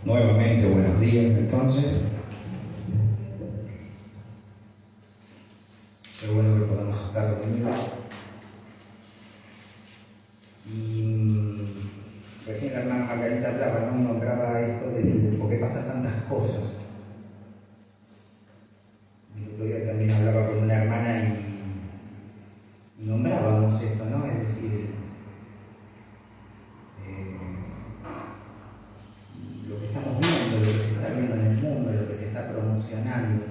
Nuevamente, buenos días entonces. Qué bueno que podamos estar reunidos. Y recién la hermana Margarita hablaba, ¿no? Nombraba esto de por qué pasan tantas cosas. El otro día también hablaba con una hermana y nombrábamos esto, ¿no? Es decir, lo que estamos viendo, lo que se está viendo en el mundo, lo que se está promocionando,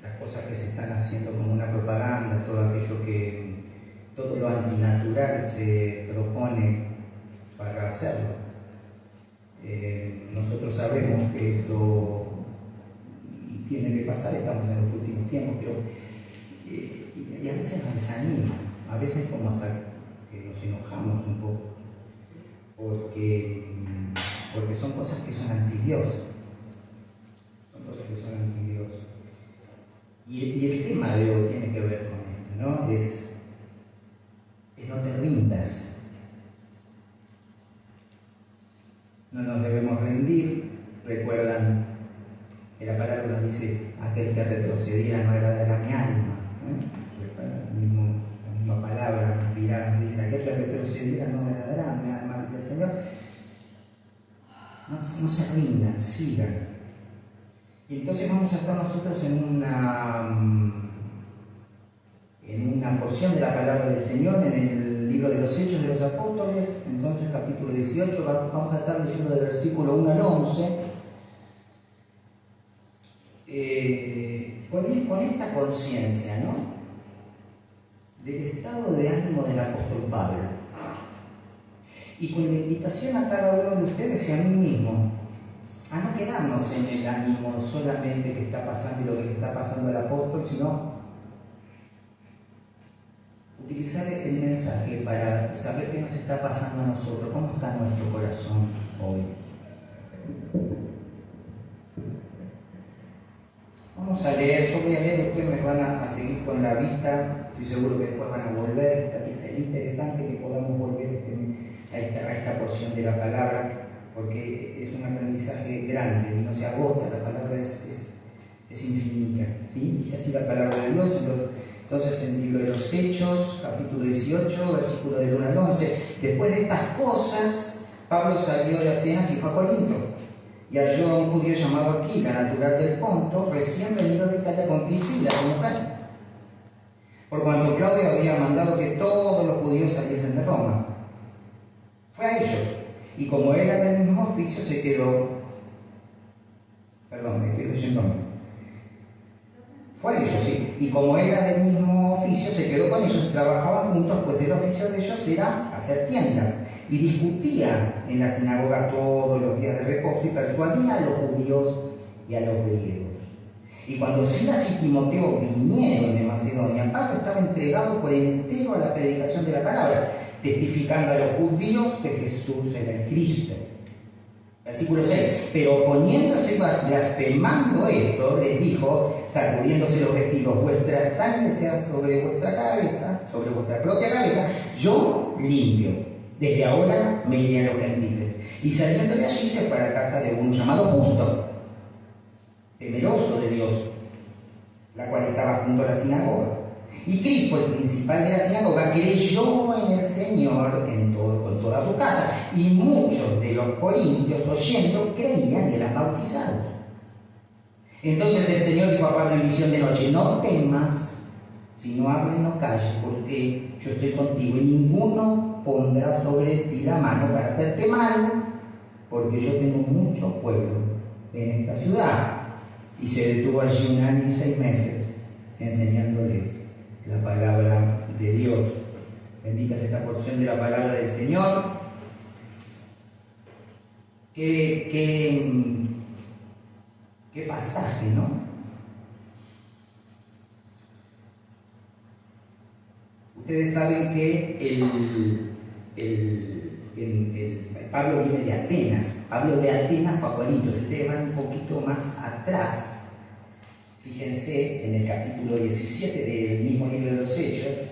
las cosas que se están haciendo como una propaganda, todo lo antinatural se propone para hacerlo. Nosotros sabemos que esto tiene que pasar, estamos en los últimos tiempos, pero y a veces nos desanima, a veces como hasta que nos enojamos un poco, porque son cosas que son anti-Dios. Son cosas que son anti-Dios. Y el tema de hoy tiene que ver con esto, ¿no? Es no te rindas. No nos debemos rendir. Recuerdan que la palabra nos dice: aquel que retrocediera no agradará mi alma. La misma palabra inspirada dice: aquel que retrocediera no agradará mi alma, dice el Señor. No se rindan, sigan. Y entonces vamos a estar nosotros en una porción de la palabra del Señor, en el libro de los Hechos de los Apóstoles, entonces capítulo 18, vamos a estar leyendo del versículo 1 al 11, con esta conciencia, ¿no?, del estado de ánimo del apóstol Pablo, y con la invitación a cada uno de ustedes y a mí mismo a no quedarnos en el ánimo solamente que está pasando y lo que le está pasando al apóstol, sino utilizar el mensaje para saber qué nos está pasando a nosotros, cómo está nuestro corazón hoy. Vamos a leer, yo voy a leer, ustedes me van a seguir con la vista, estoy seguro que después van a volver, es interesante que podamos volver a esta porción de la palabra, porque es un aprendizaje grande y no se agota, la palabra es infinita, ¿sí? Dice así la palabra de Dios. Entonces, en el libro de los Hechos, capítulo 18, versículo del 1 al 11, después de estas cosas, Pablo salió de Atenas y fue a Corinto, y halló a un judío llamado Aquila, natural del Ponto, recién venido de Italia con Priscila, su mujer, por cuanto Claudio había mandado que todos los judíos saliesen de Roma. Fue a ellos, y como era del mismo oficio, se quedó. Perdón, me estoy leyendo. Fue a ellos, sí. Y como era del mismo oficio, se quedó con ellos, trabajaban juntos, pues el oficio de ellos era hacer tiendas. Y discutía en la sinagoga todos los días de reposo y persuadía a los judíos y a los griegos. Y cuando Silas y Timoteo vinieron de Macedonia, Pablo estaba entregado por entero a la predicación de la palabra, testificando a los judíos que Jesús era el Cristo. Versículo 6. Pero oponiéndose, blasfemando esto, les dijo, sacudiéndose los vestidos: vuestra sangre sea sobre vuestra cabeza, sobre vuestra propia cabeza, yo limpio. Desde ahora me iré a los gentiles. Y saliendo de allí se fue a la casa de uno llamado Justo, temeroso de Dios, la cual estaba junto a la sinagoga. Y Crispo, el principal de la sinagoga, creyó en el Señor con toda su casa, y muchos de los corintios, oyendo, creían y eran bautizados. Entonces el Señor dijo a Pablo en visión de noche: no temas, sino habla y no calles, porque yo estoy contigo, y ninguno pondrá sobre ti la mano para hacerte mal, porque yo tengo mucho pueblo en esta ciudad. Y se detuvo allí 1 año y 6 meses enseñándoles la palabra de Dios. Bendita es esta porción de la palabra del Señor. Qué pasaje, ¿no? Ustedes saben que Pablo viene de Atenas. Pablo de Atenas fue a Corinto. Si ustedes van un poquito más atrás, fíjense en el capítulo 17 del mismo libro de los Hechos,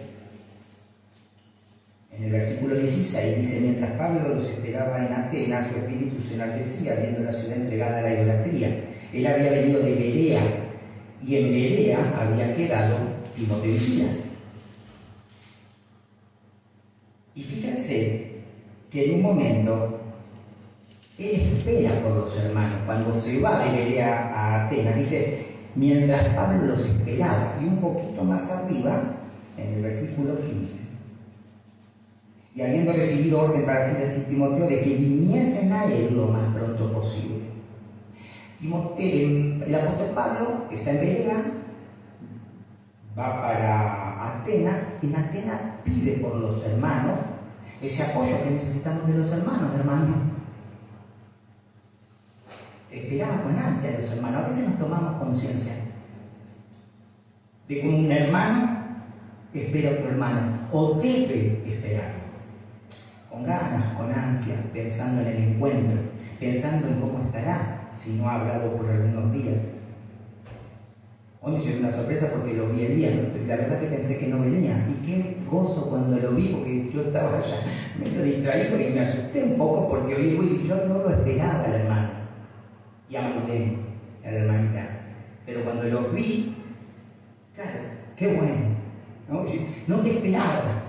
En el versículo 16 dice: mientras Pablo los esperaba en Atenas, su espíritu se enaltecía viendo la ciudad entregada a la idolatría. Él había venido de Berea, y en Berea había quedado Timoteo y Silas. Y fíjense que en un momento él espera por los hermanos. Cuando se va de Berea a Atenas, dice: mientras Pablo los esperaba. Y un poquito más arriba, en el versículo 15: y habiendo recibido orden para Silas y Timoteo de que viniesen a él lo más pronto posible. El apóstol Pablo está en Berea, va para Atenas, y en Atenas pide por los hermanos ese apoyo que necesitamos de los hermanos. Esperaba con ansia a los hermanos. A veces nos tomamos conciencia de que un hermano espera a otro hermano, o debe esperarlo, con ganas, con ansia, pensando en el encuentro, pensando en cómo estará si no ha hablado por algunos días. Hoy me llevé una sorpresa porque lo vi el día, la verdad que pensé que no venía, y qué gozo cuando lo vi, porque yo estaba allá medio distraído y me asusté un poco porque oí, yo no lo esperaba al hermano, y amanté a la hermanita, pero cuando lo vi, claro, qué bueno, no te esperaba,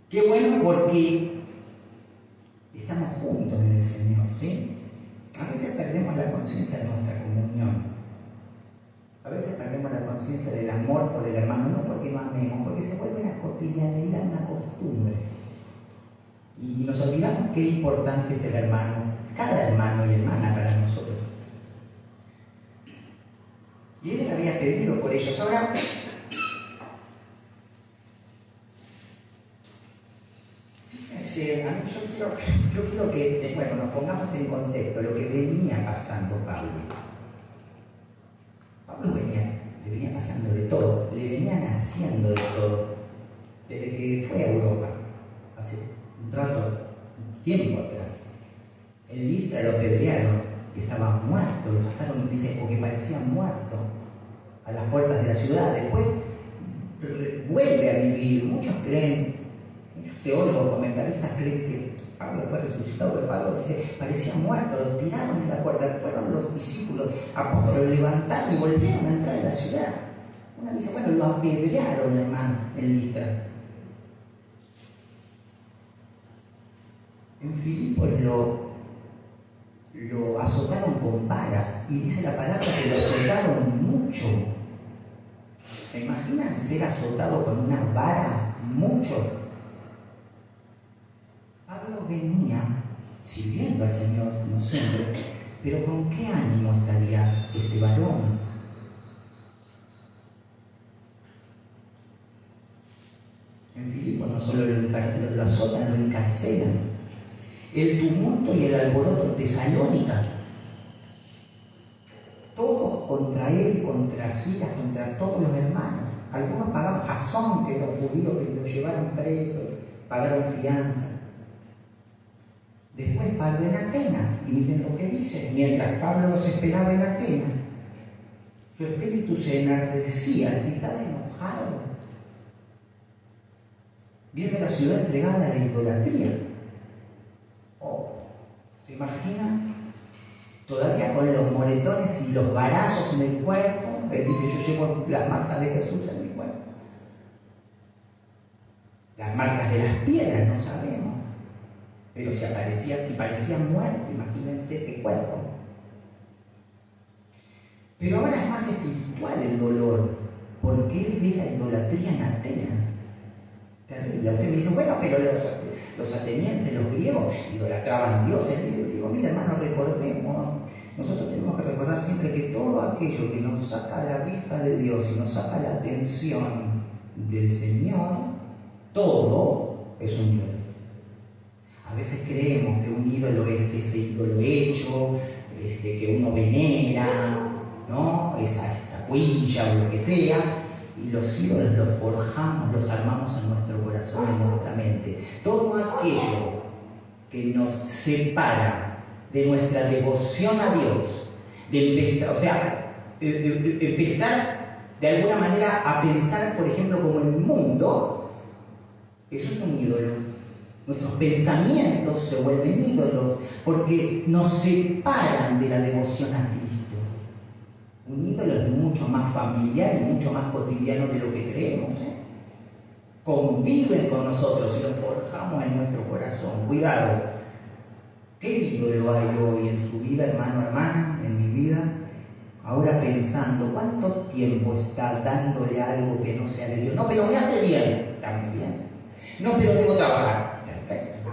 qué bueno porque estamos juntos en el Señor, ¿sí? A veces perdemos la conciencia de nuestra comunión. A veces perdemos la conciencia del amor por el hermano, no porque no amemos, porque se vuelve una cotidianidad, una costumbre. Y nos olvidamos qué importante es el hermano, cada hermano y hermana para nosotros. Y él había pedido por ellos. Ahora, fíjense, a mí yo quiero que, bueno, nos pongamos en contexto lo que venía pasando Pablo. Pablo le venía pasando de todo, le venían haciendo de todo, desde que fue a Europa, hace un rato, tiempo atrás. En Listra lo apedrearon, que estaba muerto, lo sacaron, dice, porque parecía muerto, a las puertas de la ciudad. Después vuelve a vivir. Muchos teólogos, comentaristas creen que Pablo fue resucitado, pero Pablo dice, parecía muerto, los tiraron en la puerta, fueron los discípulos, apóstoles, lo levantaron y volvieron a entrar en la ciudad. Una dice, bueno, lo apedrearon, hermano, en Listra. En Filipos lo azotaron con varas, y dice la palabra que lo azotaron mucho. ¿Se imaginan ser azotado con una vara? Mucho. Pablo venía sirviendo al Señor, como siempre, pero ¿con qué ánimo estaría este varón? En Filipos no solo lo azotan, lo encarcelan. El tumulto y el alboroto en Tesalónica, todos contra él, contra Silas, contra todos los hermanos. Algunos pagaban Jasón, que los judíos que lo llevaron preso, pagaron fianza. Después Pablo en Atenas, y miren lo que dice: mientras Pablo los esperaba en Atenas, su espíritu se enardecía, estaba enojado, viendo la ciudad entregada a la idolatría. ¿Se imagina? Todavía con los moretones y los varazos en el cuerpo. Él dice, yo llevo las marcas de Jesús en mi cuerpo. Las marcas de las piedras no sabemos. Pero si parecía muerto, imagínense ese cuerpo. Pero ahora es más espiritual el dolor, porque él ve la idolatría en Atenas. Terrible. Usted me dice, bueno, pero los atenienses, los griegos, idolatraban dioses. Y digo, mira, hermano, recordemos, nosotros tenemos que recordar siempre que todo aquello que nos saca la vista de Dios y nos saca la atención del Señor, todo es un ídolo. A veces creemos que un ídolo es ese ídolo hecho, que uno venera, ¿no? Esa estatuilla o lo que sea. Y los ídolos los forjamos, los armamos en nuestro corazón, en nuestra mente. Todo aquello que nos separa de nuestra devoción a Dios, de empezar de alguna manera a pensar, por ejemplo, como el mundo, Eso es un ídolo. Nuestros pensamientos se vuelven ídolos porque nos separan de la devoción a Cristo. Un ídolo es mucho más familiar y mucho más cotidiano de lo que creemos. Conviven con nosotros y lo forjamos en nuestro corazón. Cuidado. ¿Qué ídolo hay hoy en su vida, hermano, hermana, en mi vida? Ahora pensando, ¿cuánto tiempo está dándole algo que no sea de Dios? No, pero me hace bien. Está muy bien. No, pero debo trabajar. Perfecto.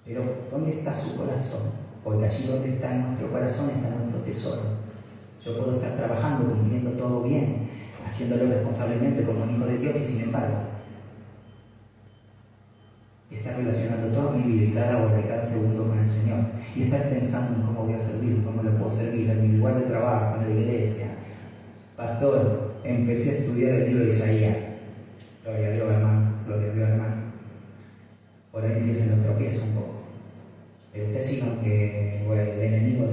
Pero, ¿dónde está su corazón? Porque allí donde está nuestro corazón está nuestro tesoro. Yo puedo estar trabajando, cumpliendo todo bien, haciéndolo responsablemente como un hijo de Dios y sin embargo, estar relacionando toda mi vida y cada hora y cada segundo con el Señor y estar pensando en cómo voy a servir, cómo lo puedo servir en mi lugar de trabajo, en la iglesia. Pastor, empecé a estudiar el libro de Isaías. Gloria a Dios, hermano. Gloria a Dios, hermano. Por ahí empiezan los tropiezos un poco. Pero usted sigue que el enemigo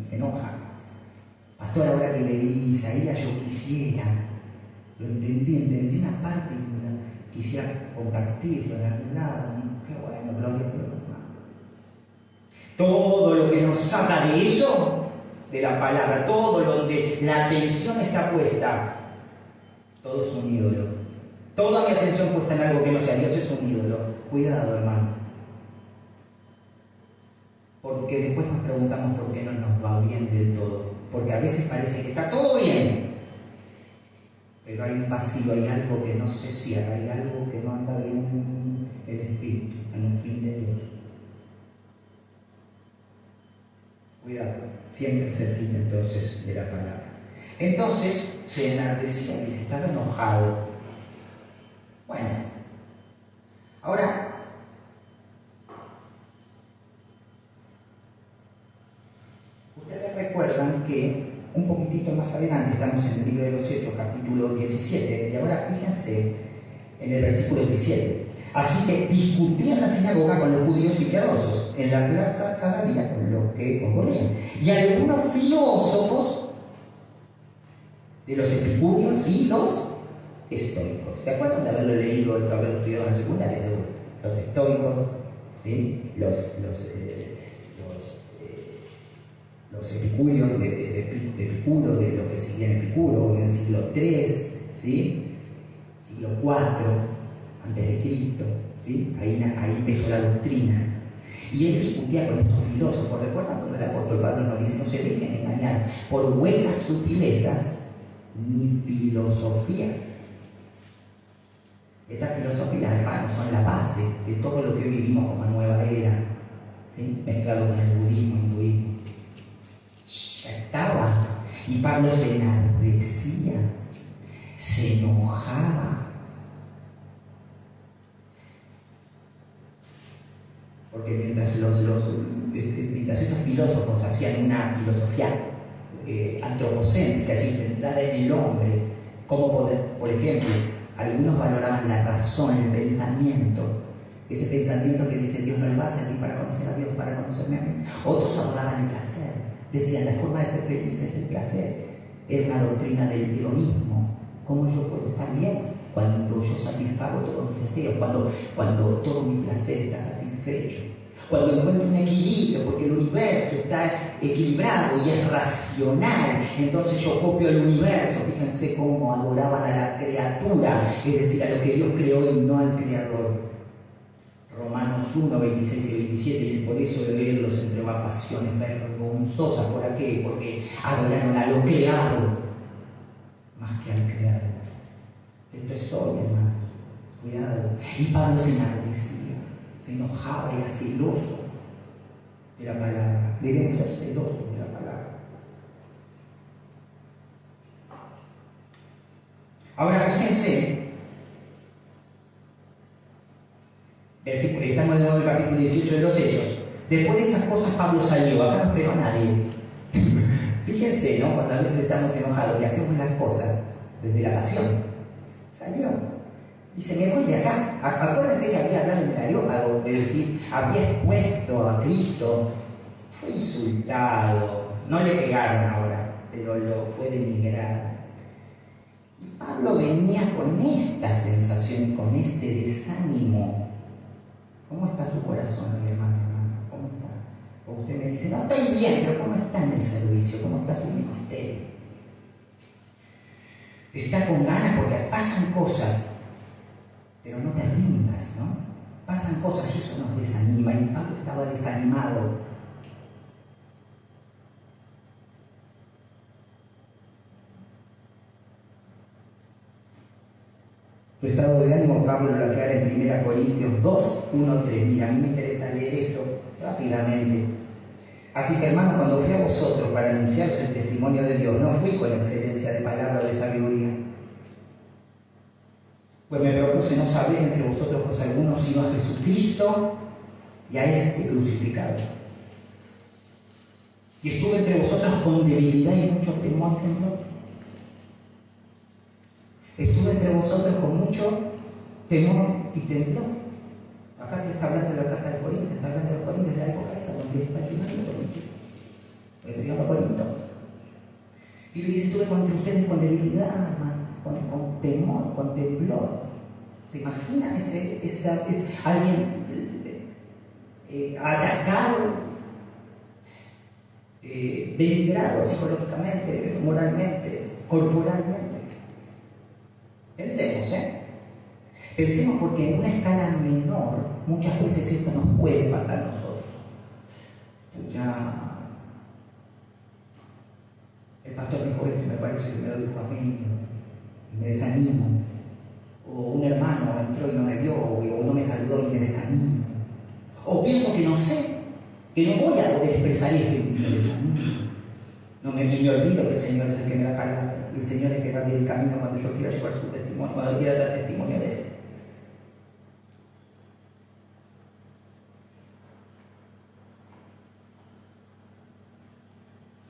se enoja. Pastor, ahora que leí Isaías, yo quisiera, lo entendí una parte y quisiera compartirlo en algún lado. Qué bueno, gloria a Dios, hermano. Todo lo que nos saca de eso, de la palabra, todo donde la atención está puesta, todo es un ídolo. Toda mi atención puesta en algo que no sea Dios es un ídolo. Cuidado, hermano. Porque después nos preguntamos por qué no nos va bien del todo. Porque a veces parece que está todo bien. Pero hay un vacío, hay algo que no se cierra, hay algo que no anda bien en el espíritu, en nuestro interior. Cuidado, siempre cerquita entonces de la palabra. Entonces se enardecía y se estaba enojado. Bueno, ahora, ustedes recuerdan que un poquitito más adelante, estamos en el libro de los Hechos, capítulo 17, y ahora fíjense en el versículo 17. Así que discutía en la sinagoga con los judíos y piadosos, en la plaza cada día con los que concurrían. Y algunos filósofos de los epicúreos y los estoicos. ¿Se acuerdan de haberlo leído, de haberlo estudiado en la secundaria? Los estoicos, ¿sí? Los epicúreos de Epicuro, de lo que seguía en Epicuro, en el siglo III, ¿sí? Siglo IV antes de Cristo, ¿sí? Ahí empezó la doctrina. Y él discutía con estos filósofos. ¿Recuerdan cuando el apóstol Pablo nos dice: no se dejen engañar por huecas sutilezas ni filosofías? Estas filosofías, hermanos, son la base de todo lo que hoy vivimos como nueva era, ¿sí? Mezclado con el budismo, hinduismo. Ya estaba. Y Pablo se enardecía, se enojaba. Porque mientras estos filósofos hacían una filosofía antropocéntrica, es decir, centrada en el hombre, como poder, por ejemplo, algunos valoraban la razón, el pensamiento, ese pensamiento que dice Dios no le va a servir para conocer a Dios, para conocerme a mí. Otros adoraban el placer, decían la forma de ser feliz es el placer. Era una doctrina del hedonismo. ¿Cómo yo puedo estar bien cuando yo satisfago todos mis deseos, cuando todo mi placer está satisfecho? Cuando encuentro un equilibrio, porque el universo está equilibrado y es racional, entonces yo copio el universo. Fíjense cómo adoraban a la criatura, es decir, a lo que Dios creó y no al Creador. Romanos 1, 26 y 27 dice: por eso él los entregó a pasiones vergonzosas. ¿Por qué? Porque adoraron a lo creado más que al Creador. Esto es hoy, hermanos. Cuidado. Y Pablo se enardecía, se enojaba, era celoso de la palabra. Debemos ser celosos de la palabra. Ahora fíjense, estamos de nuevo en el capítulo 18 de los Hechos. Después de estas cosas Pablo salió, acá no esperó a nadie. Fíjense, ¿no? Cuando a veces estamos enojados y hacemos las cosas desde la pasión. Salió. Dice: me voy de acá. Acuérdense que había hablado en el Areópago, de decir, había expuesto a Cristo. Fue insultado. No le pegaron ahora, pero lo fue denigrado. Y Pablo venía con esta sensación, con este desánimo. ¿Cómo está su corazón, mi hermano? ¿Cómo está? O usted me dice, no, estoy bien, pero ¿cómo está en el servicio? ¿Cómo está su ministerio? Está con ganas porque pasan cosas, pero no te rindas, ¿no? Pasan cosas y eso nos desanima. Y Pablo estaba desanimado. Su estado de ánimo, Pablo lo aclara en 1 Corintios 2, 1, 3. Mira, a mí me interesa leer esto rápidamente. Así que, hermanos, cuando fui a vosotros para anunciaros el testimonio de Dios, no fui con excelencia de palabra o de sabiduría. Pues me propuse no saber entre vosotros cosa alguno, sino a Jesucristo y a este crucificado. Y estuve entre vosotros con debilidad y mucho temor. Estuve entre vosotros con mucho temor y temblor. Acá te está hablando de la carta de Corintios, está hablando de Corintios, de la época esa donde está escribiendo Corintios. Estudiando a Corinto. Y le dice, estuve contra ustedes con debilidad, con temor, con temblor. ¿Se imaginan alguien atacado, denigrado psicológicamente, moralmente, corporalmente? Pensemos, Pensemos porque en una escala menor muchas veces esto nos puede pasar a nosotros. Ya el pastor dijo esto y me parece que me lo dijo a mí y me desanimo. O un hermano entró y no me vio, o no me saludó y me desanimo. O pienso que no sé, que no voy a poder expresar esto y me desanimo. Y me olvido que el Señor es el que me da palabra. El Señor es el que va a abrir el camino cuando yo quiera llevar su testimonio, cuando quiera dar testimonio de Él.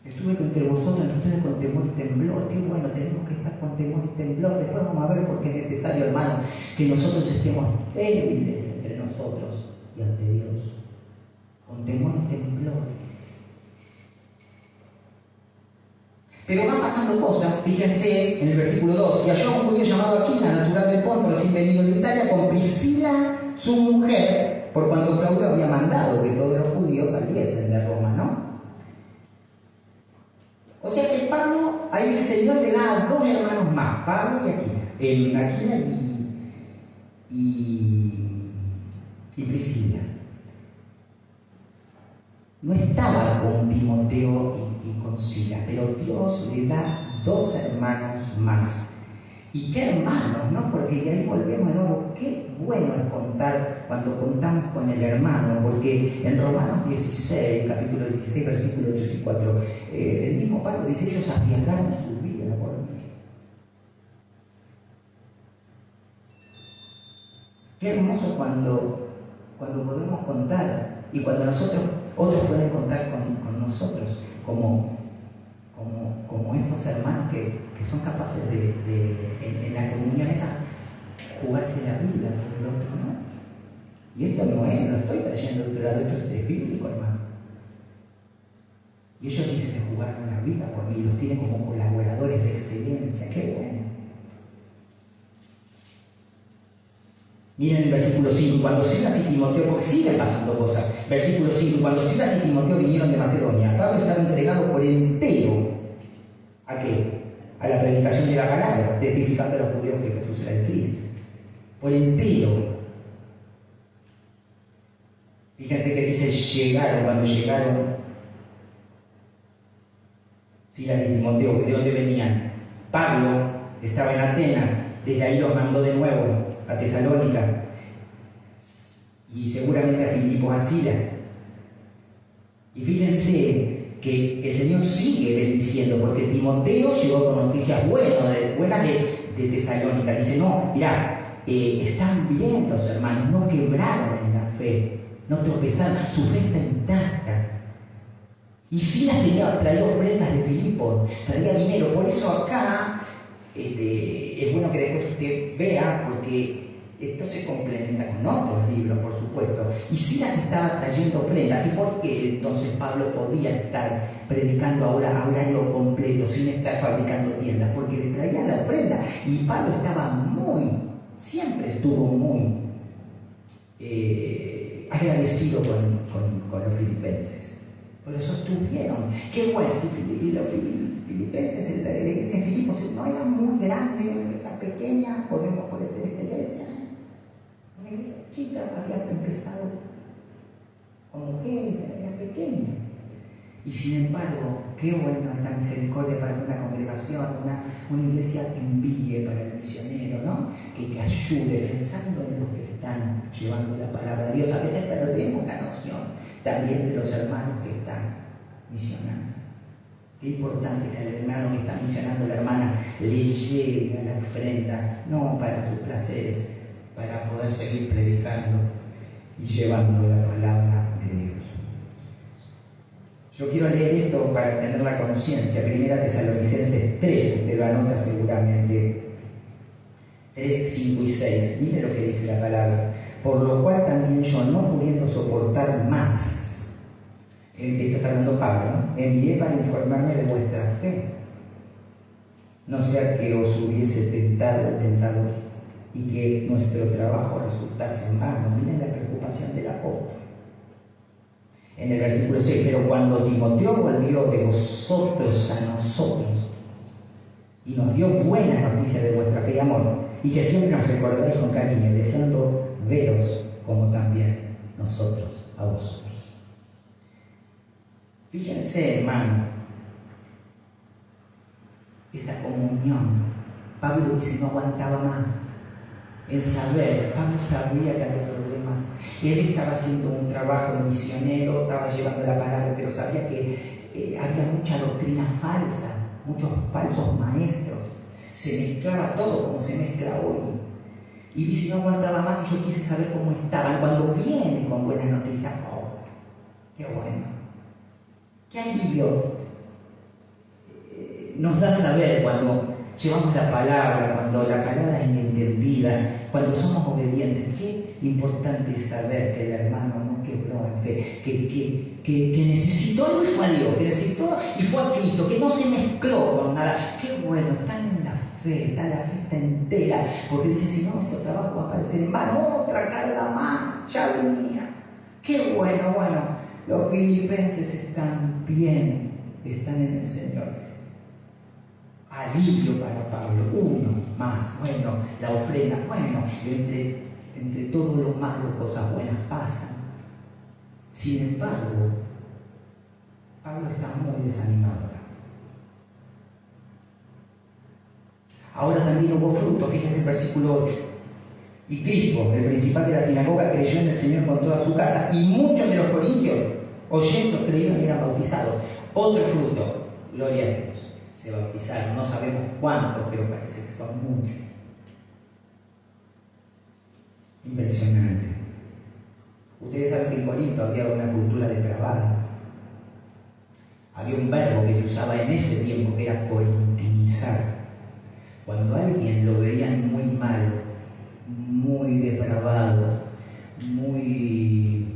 Estuve entre vosotros, ustedes con temor y temblor. Qué bueno, tenemos que estar con temor y temblor. Después vamos a ver por qué es necesario, hermano, que nosotros estemos débiles entre nosotros y ante Dios. Con temor y temblor. Pero van pasando cosas, fíjense en el versículo 2. Y halló a un judío llamado Aquila, natural del Ponto, recién venido de Italia, con Priscila, su mujer, por cuanto Claudio había mandado que todos los judíos saliesen de Roma, ¿no? O sea que Pablo, ahí el Señor le da a dos hermanos más, Pablo y Aquila. Aquila y Priscila. No estaba con Timoteo y con Sila, pero Dios le da dos hermanos más. Y qué hermanos, ¿no? Porque ahí volvemos de nuevo, qué bueno es contar cuando contamos con el hermano, porque en Romanos 16, capítulo 16, versículos 3 y 4, el mismo Pablo dice, ellos arriesgaron su vida por mí. Qué hermoso cuando podemos contar y cuando otros pueden contar con nosotros, como estos hermanos que son capaces en la comunión esa, jugarse la vida por el otro, ¿no? Y esto no estoy trayendo de otro lado, esto es bíblico, hermano. Y ellos dicen, se jugaron la vida por mí, los tienen como colaboradores de excelencia, qué bueno. Miren el versículo 5, cuando Silas y Timoteo, porque siguen pasando cosas, versículo 5, cuando Silas y Timoteo vinieron de Macedonia, Pablo estaba entregado por entero, ¿a qué? A la predicación de la palabra, testificando a los judíos que Jesús era el Cristo, por entero. Fíjense que dice cuando llegaron Silas y Timoteo, ¿de dónde venían? Pablo estaba en Atenas, desde ahí los mandó de nuevo a Tesalónica y seguramente a Filipos, a Silas. Y fíjense que el Señor sigue bendiciendo, porque Timoteo llegó con noticias buenas de Tesalónica. Dice, no, mirá, están bien los hermanos, no quebraron en la fe, no tropezaron, su fe está intacta. Y Silas traía ofrendas de Filipos, traía dinero. Por eso acá es bueno que después usted vea, porque Esto se complementa con otros libros, por supuesto. Y Silas estaba trayendo ofrendas. ¿Y por qué entonces Pablo podía estar predicando ahora a horario completo sin estar fabricando tiendas? Porque le traían la ofrenda. Y Pablo estaba siempre estuvo muy agradecido con los filipenses. Lo sostuvieron. Qué bueno. Y los filipenses, la iglesia en Filipos no era muy grande, una iglesia pequeña, puede ser esta iglesia. Una iglesia chica, había empezado con mujeres, era pequeña. Y sin embargo, qué bueno esta misericordia para una congregación, una iglesia que envíe para el misionero, ¿no? Que ayude, pensando en los que están llevando la palabra de Dios. A veces perdemos la noción también de los hermanos que están misionando. Qué importante que al hermano que está misionando, la hermana, le llegue a la ofrenda, no para sus placeres, para poder seguir predicando y llevando la palabra de Dios. Yo quiero leer esto para tener la conciencia. 1 Tesalonicenses 3, usted lo anota seguramente. 3, 5 y 6. Mire lo que dice la palabra. Por lo cual también yo, no pudiendo soportar más, esto está hablando Pablo, ¿no? Envié para informarme de vuestra fe, no sea que os hubiese tentado el tentador y que nuestro trabajo resultase en vano. Miren la preocupación del apóstol. En el versículo 6, pero cuando Timoteo volvió de vosotros a nosotros y nos dio buena noticia de vuestra fe y amor, y que siempre nos recordáis con cariño, deseando veros como también nosotros a vosotros. Fíjense, hermano, esta comunión. Pablo dice, no aguantaba más. En saber, Pablo sabía que había problemas. Él estaba haciendo un trabajo de misionero, estaba llevando la palabra, pero sabía que había mucha doctrina falsa, muchos falsos maestros. Se mezclaba todo como se mezcla hoy. Y dice, no aguantaba más y yo quise saber cómo estaban. Cuando vienen con buenas noticias, ¡oh, qué bueno! ¡Qué alivio! Nos da saber cuando llevamos la palabra, cuando la palabra es entendida, cuando somos obedientes. Qué importante es saber que el hermano no quebró en fe, que necesitó y fue a Dios, que necesitó y fue a Cristo, que no se mezcló con nada. Qué bueno, están en la fe, está la fiesta entera, porque dice, si no, nuestro trabajo va a parecer en vano, otra carga más, ya venía. Qué bueno, los filipenses están bien, están en el Señor. Alivio para Pablo, uno más, bueno, la ofrenda, bueno, entre todos los malos cosas buenas pasan. Sin embargo, Pablo está muy desanimado. Ahora también hubo fruto, fíjense el versículo 8. Y Crispo, el principal de la sinagoga, creyó en el Señor con toda su casa, y muchos de los corintios, oyendo, creían y eran bautizados. Otro fruto, gloria a Dios. Se bautizaron, no sabemos cuántos, pero parece que son muchos. Impresionante. Ustedes saben que en Corinto había una cultura depravada. Había un verbo que se usaba en ese tiempo que era corintinizar. Cuando a alguien lo veían muy malo, muy depravado, muy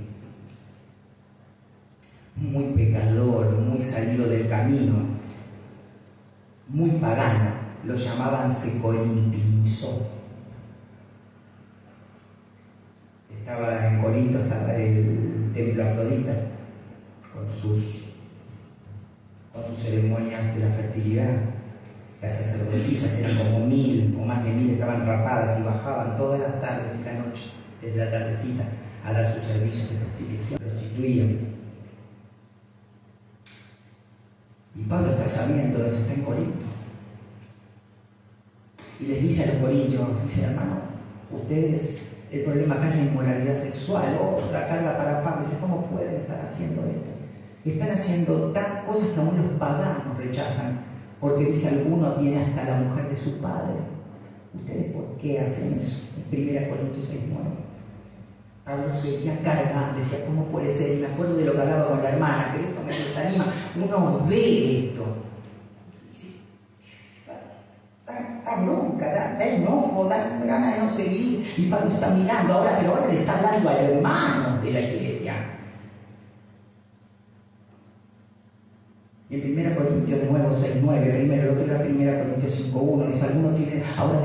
pecador, muy salido del camino, muy pagano, lo llamaban se corintinizó. En Corinto estaba el templo Afrodita con sus ceremonias de la fertilidad. Las sacerdotisas eran como 1000 o más de 1000, estaban rapadas y bajaban todas las tardes y la noche, desde la tardecita, a dar sus servicios de prostitución, prostituían. Y Pablo está sabiendo de esto, está en Corinto. Y les dice a los corintios, dice, hermano, ustedes, el problema acá es la inmoralidad sexual, otra carga para Pablo. Dice, ¿cómo pueden estar haciendo esto? Están haciendo cosas que aún los paganos rechazan. Porque dice, alguno tiene hasta la mujer de su padre. ¿Ustedes por qué hacen eso? En 1 Corintios 6:9. Pablo seguía cargando, decía, ¿cómo puede ser? Y me acuerdo de lo que hablaba con la hermana, pero esto me desanima. Uno ve esto. Está bronca, da enojo, como dan ganas de no seguir. Y Pablo está mirando ahora, pero ahora le está hablando a hermanos de la iglesia. En 1 Corintios de nuevo 6:9, primero, el otro era 1 Corintios 5:1, dice, alguno tiene, ahora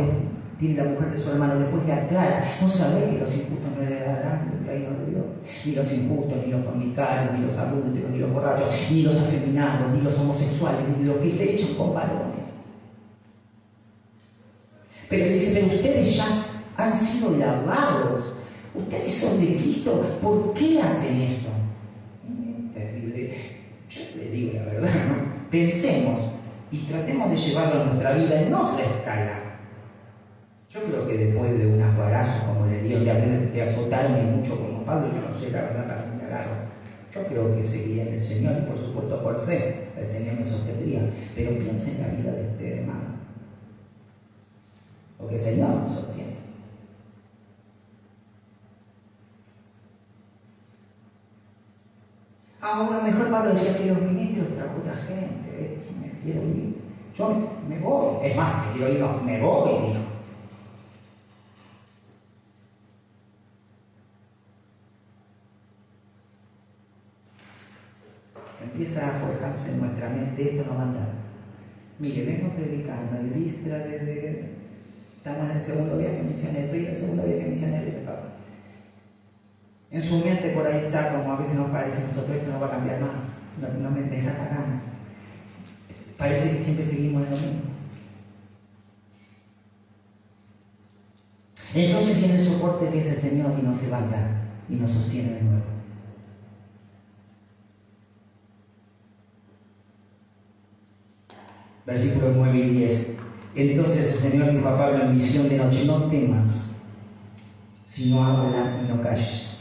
tiene la mujer de su hermano, después le aclara, no sabéis que los injustos no heredarán el reino de Dios, ni los injustos, ni los fornicarios, ni los adúlteros, ni los borrachos, ni los afeminados, ni los homosexuales, ni los que se echan con varones. Pero le dice, pero ustedes ya han sido lavados, ustedes son de Cristo, ¿por qué hacen esto? Yo le digo la verdad, ¿no? Pensemos y tratemos de llevarlo a nuestra vida en otra escala. Yo creo que después de un aguarazo como le dio, de azotarme mucho como Pablo, yo no sé la verdad para qué me agarro. Yo creo que seguía en el Señor y por supuesto por fe, el Señor me sostendría. Pero piensa en la vida de este hermano, porque el Señor nos sostiene. Ahora mejor Pablo decía que los ministros trajo otra gente, me quiero ir. Yo me voy, es más, me quiero ir, no, me voy, dijo. Empieza a forjarse en nuestra mente, esto no va a andar. Mire, vengo predicando en Listra desde... Estamos en el segundo viaje misionero, estoy en el segundo viaje misionero, dice Pablo. En su mente por ahí está, como a veces nos parece, nosotros esto no va a cambiar más, no me saca ganas. Parece que siempre seguimos en lo mismo. Entonces viene el soporte que es el Señor y nos levanta y nos sostiene de nuevo. Versículos 9 y 10. Entonces el Señor dijo a Pablo en visión de noche, no temas, sino habla y no calles.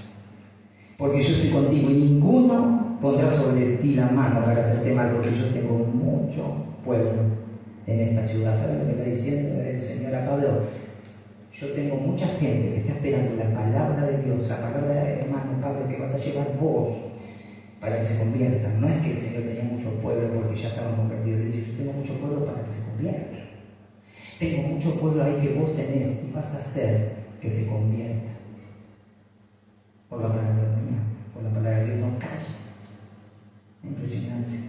Porque yo estoy contigo y ninguno pondrá sobre ti la mano para hacerte mal, porque yo tengo mucho pueblo en esta ciudad. ¿Saben lo que está diciendo el Señor a Pablo? Yo tengo mucha gente que está esperando la palabra de Dios, la palabra de hermano Pablo, que vas a llevar vos para que se conviertan. No es que el Señor tenía mucho pueblo porque ya estaban convertidos. Le dice, yo tengo mucho pueblo para que se conviertan. Tengo mucho pueblo ahí que vos tenés y vas a hacer que se convierta. Por la palabra mía, por la palabra de Dios, no calles. Impresionante.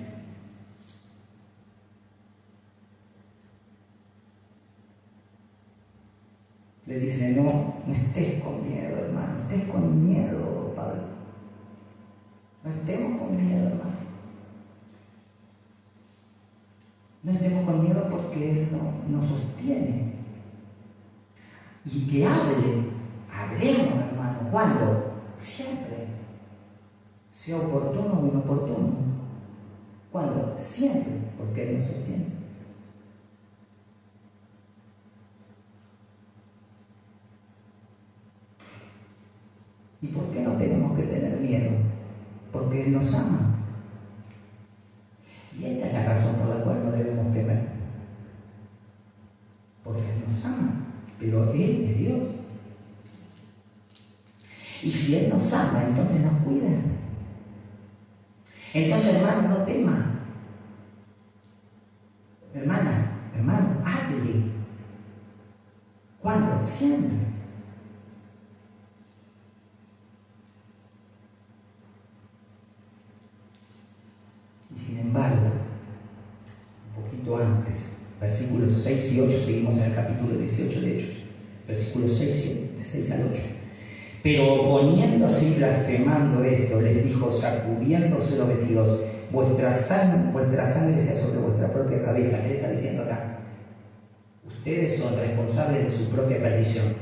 Le dice, no estés con miedo, hermano, no estés con miedo, Pablo. No estemos con miedo, hermano. No estemos con miedo porque Él nos sostiene. Y que hablemos, hermano. ¿Cuándo? Siempre. Sea oportuno o inoportuno. ¿Cuándo? Siempre, porque Él nos sostiene. ¿Y por qué no tenemos que tener miedo? Porque Él nos ama. Y esta es la razón por la cual no debemos temer. Porque Él nos ama, pero Él es Dios. Y si Él nos ama, entonces nos cuida. Entonces, hermano, no tema. Hermano, hable. ¿Cuándo? Siempre. Y sin embargo, un poquito antes, versículos 6 y 8, seguimos en el capítulo 18 de Hechos, versículos 6 al 8. Pero poniéndose y blasfemando esto, les dijo, sacudiéndose los vestidos, vuestra sangre sea sobre vuestra propia cabeza. ¿Qué le está diciendo acá? Ustedes son responsables de su propia perdición.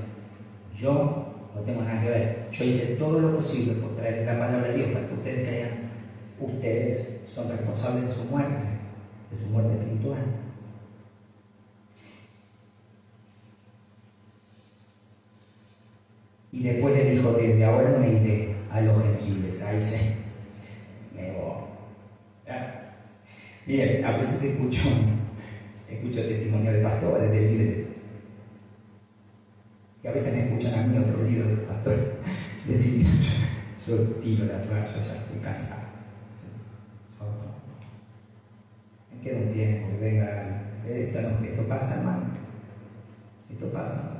Yo no tengo nada que ver. Yo hice todo lo posible por traer la palabra de Dios para que ustedes crean. Ustedes son responsables de su muerte espiritual. Y después le dijo, desde ahora no iré a los gentiles. Ahí se me voy. Bien, a veces escucho testimonio de pastores, de líderes. Y a veces me escuchan a mí otros líderes de pastores decir, yo tiro la toalla, ya estoy cansado. Me queda un tiempo que venga, esto pasa, hermano. Esto pasa.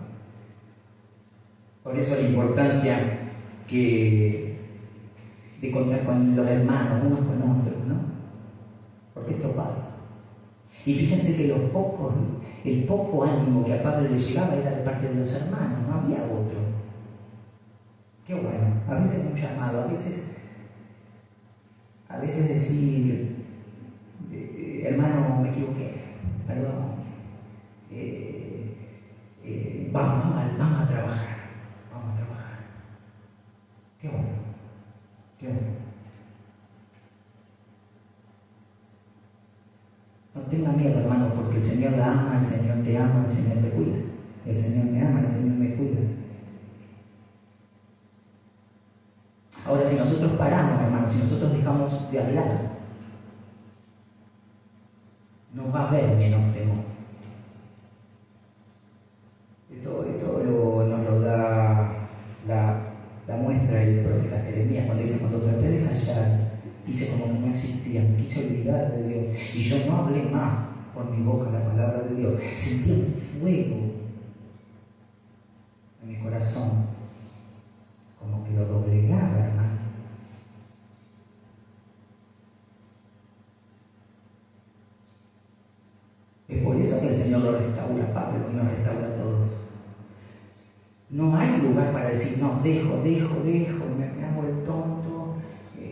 Por eso la importancia de contar con los hermanos, unos con otros, ¿no? Porque esto pasa. Y fíjense que el poco ánimo que a Pablo le llegaba era de parte de los hermanos, no había otro. Qué bueno, a veces un llamado, a veces decir, hermano, me equivoqué, perdón, vamos a trabajar. Qué bueno, qué bueno. No tenga miedo, hermano, porque el Señor la ama, el Señor te ama, el Señor te cuida. El Señor me ama, el Señor me cuida. Ahora, si nosotros paramos, hermano, si nosotros dejamos de hablar, no va a haber menos temor. Esto nos lo da la muestra el profeta Jeremías cuando dice: cuando traté de callar, hice como que no existía, me quise olvidar de Dios, y yo no hablé más por mi boca la palabra de Dios. Sentí un fuego en mi corazón, como que lo doblegaba, hermano. Es por eso que el Señor lo restaura a Pablo y nos restaura a todos. No hay lugar para decir: no, dejo, me hago el tonto,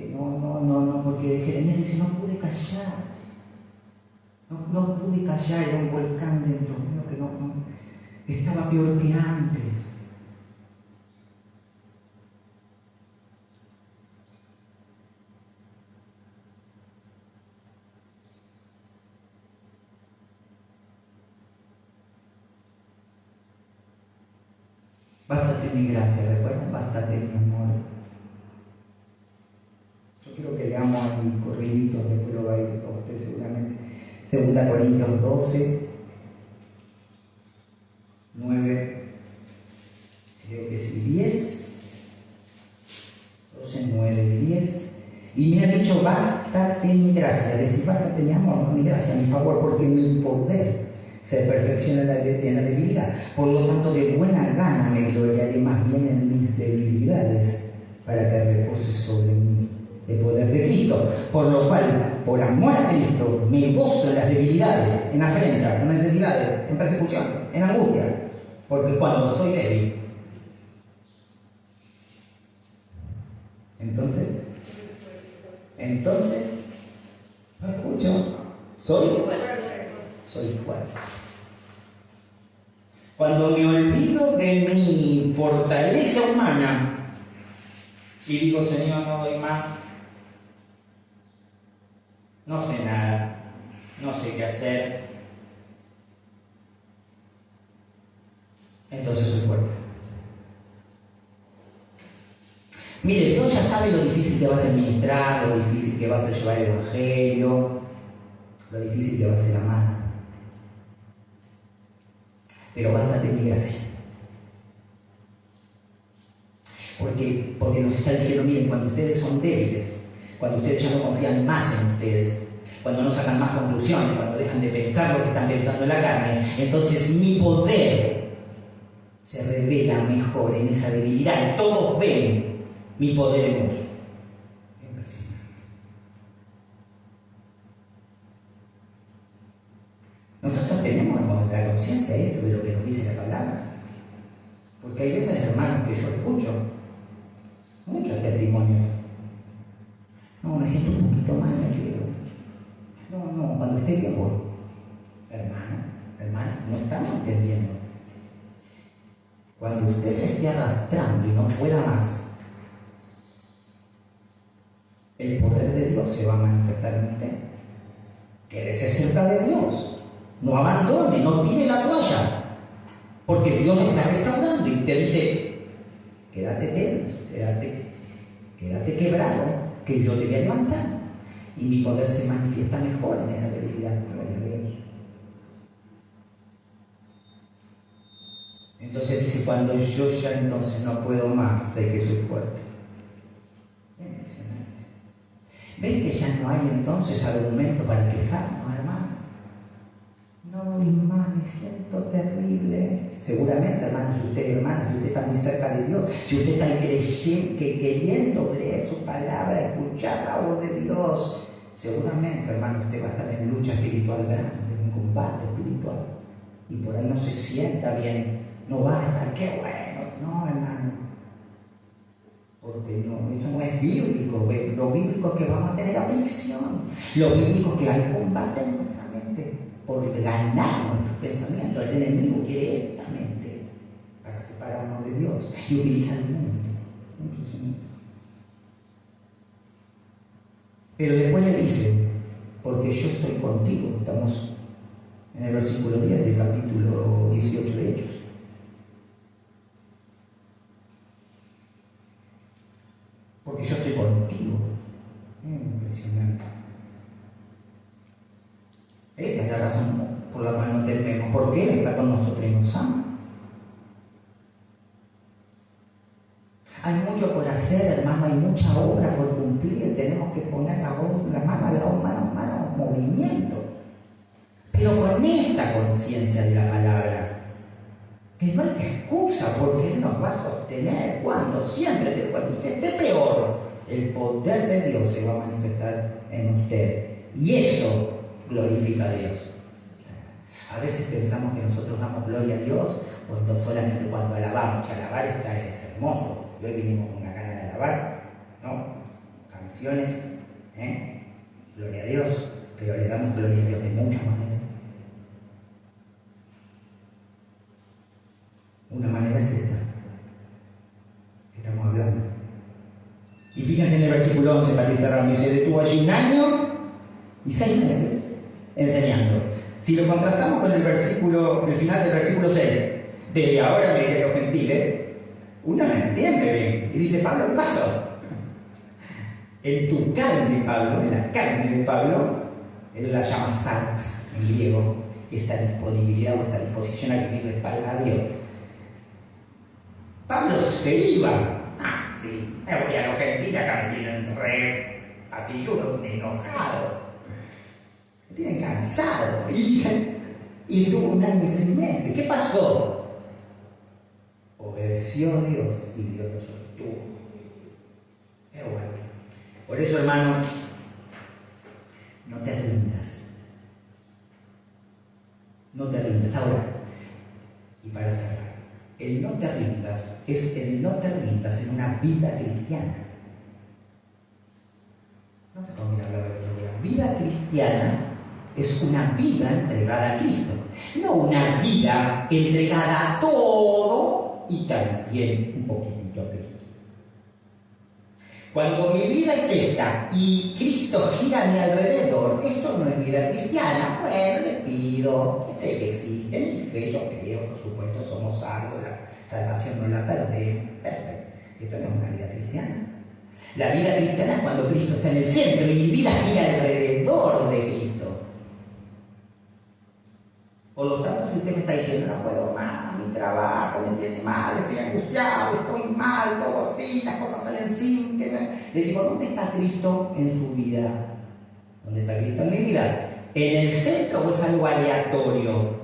no, porque Jeremías dice: no pude callar, no pude callar, era un volcán dentro mío que no, estaba peor que antes. Bástate mi gracia, ¿recuerdan? Bástate mi amor. Yo quiero que leamos el corridito, después lo va a ir a usted seguramente. 2 Corintios 12, 9, creo que es el 10. 12, 9 y 10. Y me ha dicho: bástate mi gracia. Decir: bástate mi amor, no mi gracia, mi favor, porque mi poder se perfecciona en la debilidad. Por lo tanto, de buena gana me gloriaré más bien en mis debilidades, para que repose sobre mí el poder de Cristo. Por lo cual, por amor a Cristo, me gozo en las debilidades, en afrentas, en necesidades, en persecución, en angustia, porque cuando soy débil, entonces, no escucho, soy fuerte. Cuando me olvido de mi fortaleza humana y digo: Señor, no doy más, no sé nada, no sé qué hacer, entonces soy fuerte. Mire, Dios ya sabe lo difícil que va a ser ministrar, lo difícil que va a ser llevar el evangelio, lo difícil que va a ser amar. Pero bástate mi gracia. Porque nos está diciendo: miren, cuando ustedes son débiles, cuando ustedes ya no confían más en ustedes, cuando no sacan más conclusiones, cuando dejan de pensar lo que están pensando en la carne, entonces mi poder se revela mejor en esa debilidad. Todos ven mi poder en vos. Nosotros tenemos la conciencia de esto, de lo que nos dice la palabra. Porque hay veces, hermanos, que yo escucho muchos testimonios. No, me siento un poquito mal, me quedo. No, cuando esté bien voy. Hermano, no estamos entendiendo. Cuando usted se esté arrastrando y no pueda más, el poder de Dios se va a manifestar en usted. Quédese cerca de Dios. No abandone, no tire la toalla, porque Dios le está restaurando y te dice: quédate débil, quédate quebrado, que yo te voy a levantar. Y mi poder se manifiesta mejor en esa debilidad, gloria a Dios. Entonces dice: cuando yo ya entonces no puedo más, sé que soy fuerte. Impresionante. ¿Ven que ya no hay entonces argumento para quejarnos, hermano? no voy más, me siento terrible. Seguramente, hermanos, si usted, hermana, si usted está muy cerca de Dios, si usted está queriendo leer su palabra, escuchar la voz de Dios, seguramente, hermano, usted va a estar en lucha espiritual grande, en combate espiritual. Y por ahí no se sienta bien, no va a estar, qué bueno, no, hermano. Porque no, eso no es bíblico. Lo bíblico es que vamos a tener aflicción. Lo bíblico es que hay combate en nuestra mente por ganar nuestros pensamientos. El enemigo quiere esta mente para separarnos de Dios y utiliza el mundo. Pero después le dice, porque yo estoy contigo. Estamos en el versículo 10 del capítulo 18 de Hechos. Porque yo estoy contigo. Impresionante. Esta es la razón por la cual no tememos. Porque Él está con nosotros y nos ama. Hay mucho por hacer, hermano, hay mucha obra por cumplir. Tenemos que poner la mano a la mano, movimiento. Pero con esta conciencia de la palabra, que no hay excusa porque Él nos va a sostener. Cuando siempre, cuando usted esté peor, el poder de Dios se va a manifestar en usted. Y eso glorifica a Dios. A veces pensamos que nosotros damos gloria a Dios solamente cuando alabamos. Que alabar es hermoso. Y hoy vinimos con una gana de alabar, ¿no? Canciones, gloria a Dios. Pero le damos gloria a Dios de muchas maneras. Una manera es esta que estamos hablando. Y fíjense en el versículo 11 para ir cerrando. Dice, estuvo allí 1 año y 6 meses enseñando. Si lo contrastamos con el final del versículo 6, desde ahora me diré a los gentiles, uno no entiende bien. Y dice, Pablo, ¿qué pasó? En tu carne, Pablo, en la carne de Pablo, él la llama sarx en griego, esta disponibilidad o esta disposición a vivir de espalda a Dios. Pablo se iba. Sí, me voy a los gentiles, acá me tienen re patilludo, enojado. Me tienen cansado. Y dicen, y estuvo 1 año y 6 meses. ¿Qué pasó? Obedeció a Dios y Dios lo sostuvo. Qué bueno. Por eso, hermano, no te rindas. No te rindas. Ahora, y para cerrar, el no te rindas es el no te rindas en una vida cristiana. No sé cómo hablar de la vida cristiana. Es una vida entregada a Cristo, no una vida entregada a todo y también un poquitito a Cristo. Cuando mi vida es esta y Cristo gira a mi alrededor, esto no es vida cristiana. Bueno, le pido, sé que existe, mi fe, yo creo, por supuesto, somos salvos, la salvación no la perdemos. Perfecto. Esto no es una vida cristiana. La vida cristiana es cuando Cristo está en el centro y mi vida gira alrededor de Cristo. Por lo tanto, si usted me está diciendo, no puedo más, mi trabajo me tiene mal, estoy angustiado, estoy mal, todo así, las cosas salen sin... Le digo, ¿dónde está Cristo en su vida? ¿Dónde está Cristo en mi vida? ¿En el centro o es algo aleatorio?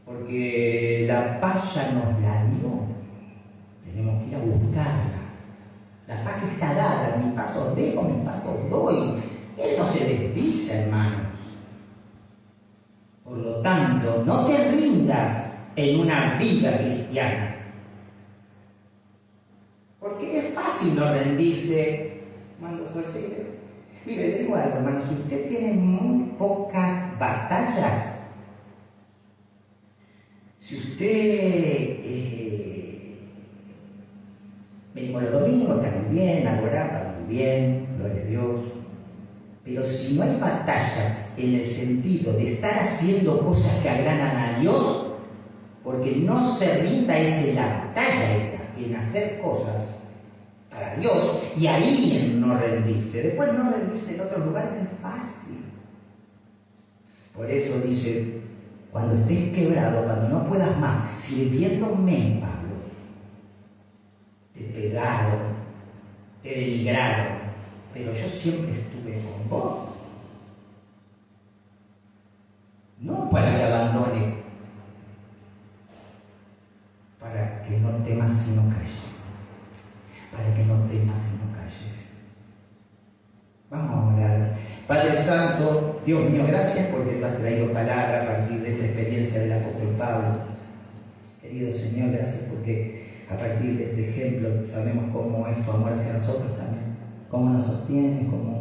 Porque la paz ya nos la dio. Tenemos que ir a buscarla. La paz está dada, mi paso dejo, mi paso doy. Él no se desdice, hermanos. Por lo tanto, no te rindas en una vida cristiana. Porque es fácil no rendirse cuando soy seguidor. Mire, le digo algo, hermano, si usted tiene muy pocas batallas, si usted venimos los domingos, está muy bien, adoramos, está muy bien, gloria a Dios. Pero si no hay batallas en el sentido de estar haciendo cosas que agradan a Dios, porque no se rinda es en la batalla esa, en hacer cosas para Dios, y ahí en no rendirse. Después no rendirse en otros lugares es fácil. Por eso dice, cuando estés quebrado, cuando no puedas más, sirviéndome, Pablo, te pegaron, te denigraron, pero yo siempre estuve con vos. No para que temas y no calles. Para que no temas y no calles. Vamos a orar. Padre Santo, Dios mío, gracias porque tú has traído palabra a partir de esta experiencia del apóstol Pablo. Querido Señor, gracias porque a partir de este ejemplo sabemos cómo es tu amor hacia nosotros también. Cómo nos sostiene, cómo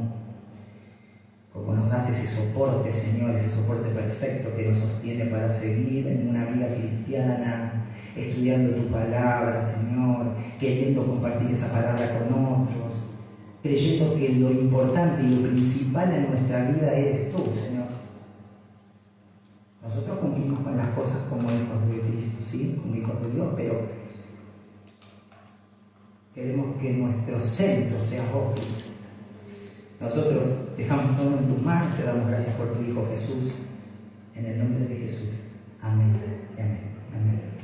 nos das ese soporte, Señor, ese soporte perfecto que nos sostiene para seguir en una vida cristiana, estudiando tu palabra, Señor, queriendo compartir esa palabra con otros, creyendo que lo importante y lo principal en nuestra vida eres tú, Señor. Nosotros cumplimos con las cosas como hijos de Cristo, ¿sí? Como hijos de Dios, pero queremos que nuestro centro sea vos, Cristo. Nosotros dejamos todo en tus manos, te damos gracias por tu Hijo Jesús. En el nombre de Jesús. Amén. Amén. Amén.